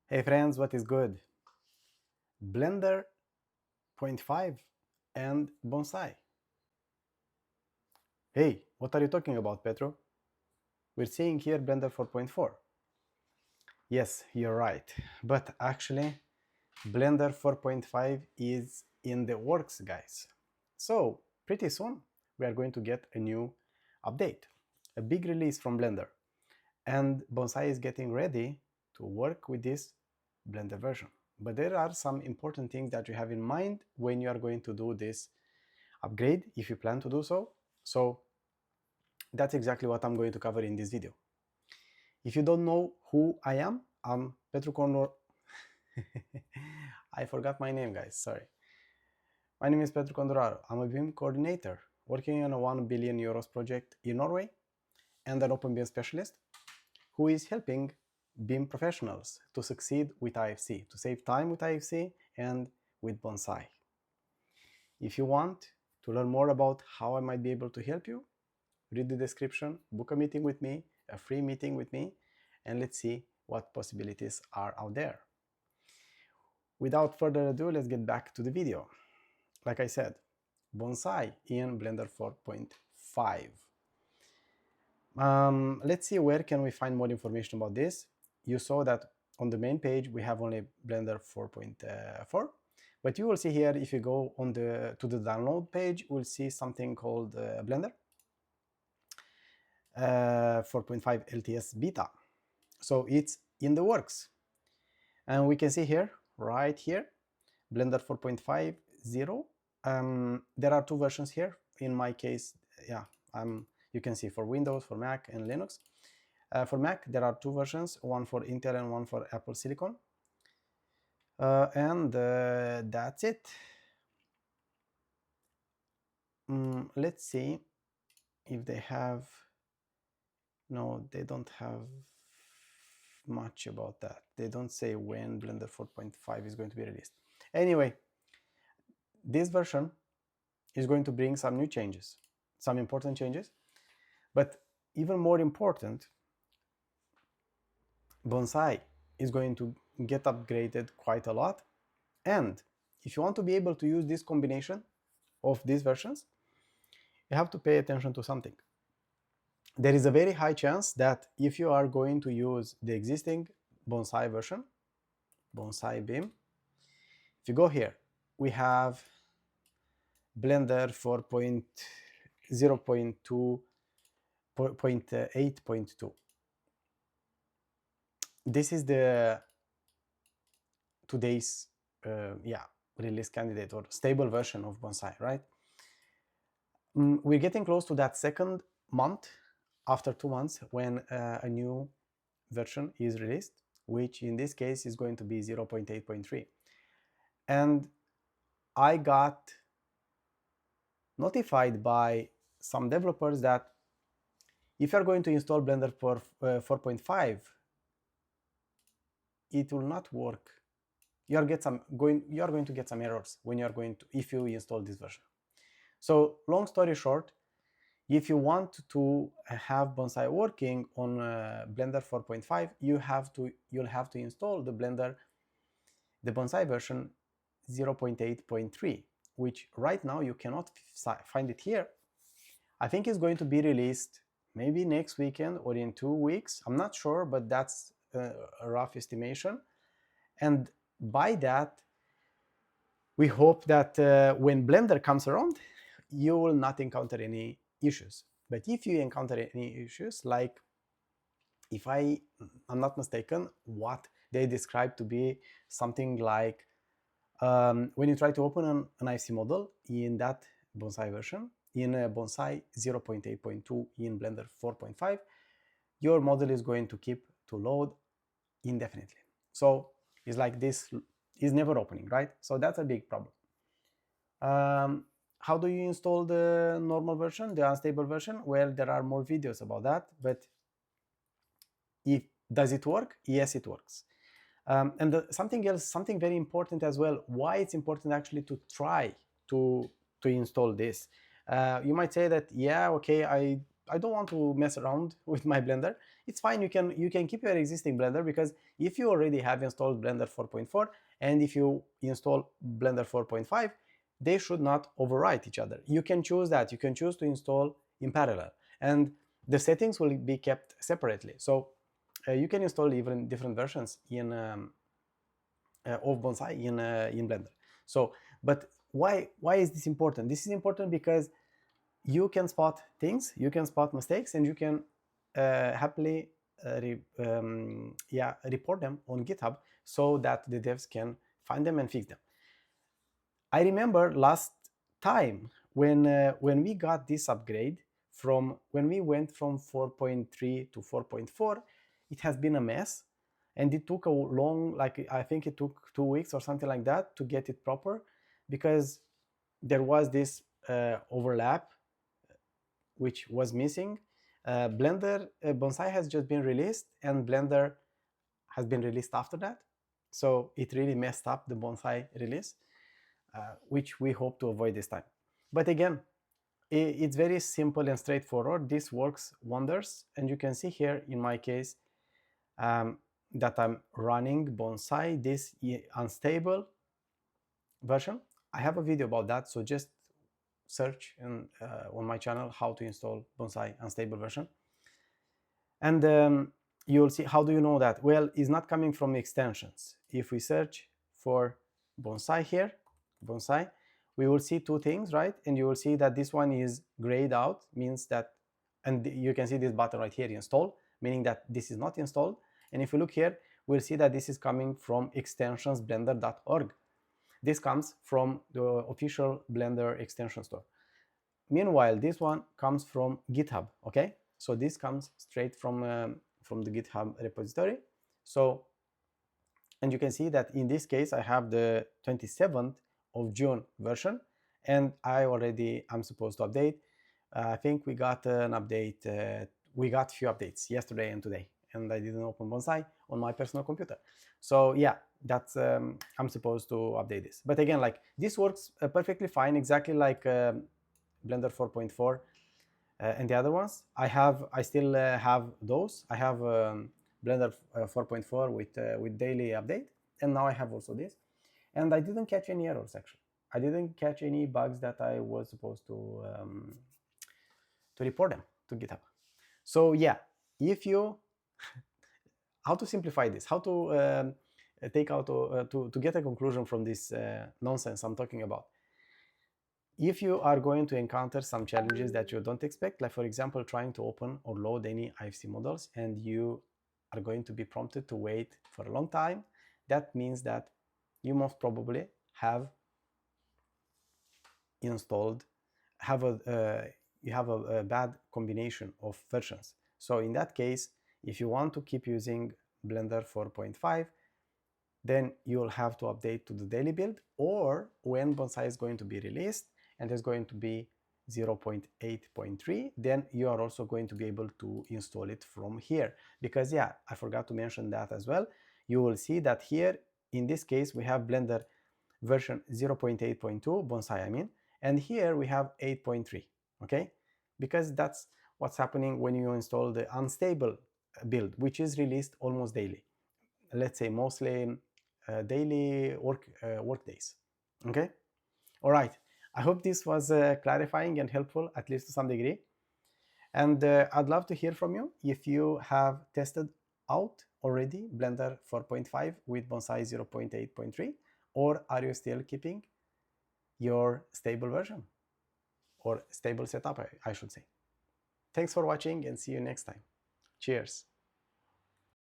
Hey friends, what is good? Blender 0.5 and Bonsai. Hey, what are you talking about, Petru? We're seeing here Blender 4.4. Yes, you're right. But actually, Blender 4.5 is in the works, guys. So, pretty soon, we are going to get a new update, a big release from Blender. And Bonsai is getting ready to work with this Blender version. But there are some important things that you have in mind when you are going to do this upgrade, if you plan to do so. So that's exactly what I'm going to cover in this video. If you don't know who I am, I'm Petru Condor. I forgot my name, guys, sorry. My name is Petru Condoraro. I'm a BIM coordinator working on a 1 billion euros project in Norway and an openBIM specialist who is helping BIM professionals to succeed with IFC, to save time with IFC and with Bonsai. If you want to learn more about how I might be able to help you, read the description, book a meeting with me, a free meeting with me, and let's see what possibilities are out there. Without further ado, let's get back to the video. Like I said, Bonsai in Blender 4.5. Let's see where can we find more information about this. You saw that on the main page we have only Blender 4.4, but you will see here, if you go on to the download page, we'll see something called Blender 4.5 LTS beta. So it's in the works, and we can see here, right here, Blender 4.50. There are two versions here. In my case, yeah, you can see for Windows, for Mac, and Linux. For Mac, there are two versions, one for Intel and one for Apple Silicon. And that's it. Let's see if they have... No, they don't have much about that. They don't say when Blender 4.5 is going to be released. Anyway, this version is going to bring some new changes, some important changes, but even more important, Bonsai is going to get upgraded quite a lot. And if you want to be able to use this combination of these versions, you have to pay attention to something. There is a very high chance that if you are going to use the existing Bonsai version, BonsaiBIM, if you go here, we have Blender 4.0.8.2. This is the today's release candidate or stable version of Bonsai, right? We're getting close to that second month after 2 months when a new version is released, which in this case is going to be 0.8.3. And I got notified by some developers that if you're going to install Blender 4.5, it will not work. You're going to get some errors when if you install this version. So long story short, if you want to have Bonsai working on Blender 4.5, you'll have to install the Bonsai version 0.8.3, which right now you cannot find it here. I think it's going to be released maybe next weekend or in 2 weeks. I'm not sure, but that's a rough estimation. And by that, we hope that when Blender comes around, you will not encounter any issues. But if you encounter any issues, like if I'm not mistaken, what they describe to be something like when you try to open an IFC model in that Bonsai version, in Bonsai 0.8.2 in Blender 4.5, your model is going to keep to load indefinitely. So it's like this is never opening, right? So that's a big problem. How do you install the normal version, the unstable version? Well, there are more videos about that, but does it work? Yes, it works. And something else, something very important as well, why it's important actually to try to install this. You might say that, yeah, okay, I don't want to mess around with my Blender, it's fine. You can keep your existing Blender, because if you already have installed Blender 4.4 and if you install Blender 4.5, they should not overwrite each other. You can choose that. You can choose to install in parallel, and the settings will be kept separately. So you can install even different versions in of Bonsai in Blender. So, but why is this important? This is important because you can spot things, you can spot mistakes, and you can happily report them on GitHub so that the devs can find them and fix them. I remember last time when we got this upgrade, from when we went from 4.3 to 4.4, it has been a mess, and it took a long, like I think it took 2 weeks or something like that to get it proper, because there was this overlap which was missing. Bonsai has just been released, and Blender has been released after that, so it really messed up the Bonsai release, which we hope to avoid this time. But again, it's very simple and straightforward. This works wonders, and you can see here in my case that I'm running Bonsai, this unstable version. I have a video about that, so just search on my channel how to install Bonsai unstable version. And you'll see. How do you know that? Well, it's not coming from extensions. If we search for Bonsai here, Bonsai, we will see two things, right? And you will see that this one is grayed out, means that, and you can see this button right here, install, meaning that this is not installed. And if you look here, we'll see that this is coming from extensions blender.org. This comes from the official Blender extension store. Meanwhile, this one comes from GitHub, okay? So this comes straight from the GitHub repository. So, and you can see that in this case, I have the 27th of June version, and I'm supposed to update. I think we got an update, we got a few updates yesterday and today, and I didn't open Bonsai on my personal computer. So yeah, that's, I'm supposed to update this. But again, like, this works perfectly fine, exactly like Blender 4.4 and the other ones. I still have those. I have Blender 4.4 with daily update, and now I have also this. And I didn't catch any errors, actually. I didn't catch any bugs that I was supposed to report them to GitHub. So yeah, if you, how to simplify this, how to take out, to get a conclusion from this nonsense I'm talking about. If you are going to encounter some challenges that you don't expect, like for example, trying to open or load any IFC models, and you are going to be prompted to wait for a long time, that means that you most probably have installed, you have a bad combination of versions. So in that case, if you want to keep using Blender 4.5, then you'll have to update to the daily build, or when Bonsai is going to be released and there's going to be 0.8.3, then you are also going to be able to install it from here. Because yeah, I forgot to mention that as well. You will see that here, in this case, we have Blender version 0.8.2, Bonsai I mean, and here we have 8.3, okay? Because that's what's happening when you install the unstable build, which is released almost daily. Let's say mostly daily work days, okay? All right, I hope this was clarifying and helpful, at least to some degree. And I'd love to hear from you if you have tested out already Blender 4.5 with Bonsai 0.8.3, or are you still keeping your stable version, or stable setup, I should say. Thanks for watching, and see you next time. Cheers.